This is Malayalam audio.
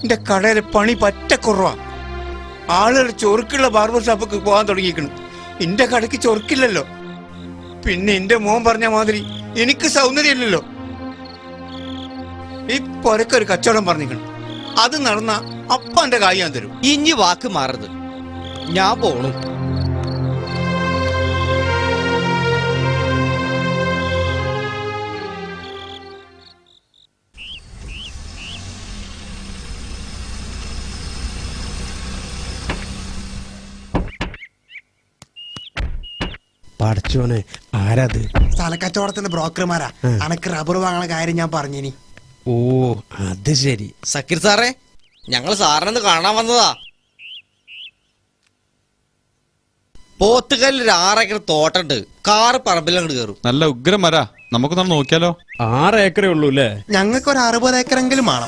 എന്റെ കടയിലെ പണി പറ്റ കുറവാ. ആളുകൾ ചൊറുക്കുള്ള ബാർബർ ഷോപ്പൊക്കെ പോകാൻ തുടങ്ങിയിരിക്കണം. എന്റെ കടയ്ക്ക് ചൊറുക്കില്ലല്ലോ. പിന്നെ എന്റെ മോൻ പറഞ്ഞ മാതിരി എനിക്ക് സൗന്ദര്യമില്ലല്ലോ. ഈ പൊരക്കൊരു കച്ചവടം പറഞ്ഞിരിക്കണം. അത് നടന്ന അപ്പ എന്റെ കായ് ഞാൻ തരും. ഇഞ്ഞി വാക്ക് മാറരുത്. ഞാൻ പോണു. പഠിച്ചോനെ ആരാത്? സ്ഥലക്കച്ചവടത്തിന്റെ ബ്രോക്കർമാരാ. അനക്ക് റബ്ബർ വാങ്ങണ കാര്യം ഞാൻ പറഞ്ഞിനി. ഓ അത് ശരി. സക്കീർ സാറേ, ഞങ്ങൾ സാറിനൊന്ന് കാണാൻ വന്നതാ. പോത്തുകല്ലിൽ 6 ഏക്കർ തോട്ടുണ്ട്. കാറ് പറമ്പിലങ്ങോട്ട് കയറും. നല്ല ഉഗ്രം മരാ. നമുക്ക് നോക്കിയാലോ? 6 ഏക്കറേ ഉള്ളൂ അല്ലേ? ഞങ്ങൾക്ക് ഒരു 60 ഏക്കറെങ്കിലും വേണം.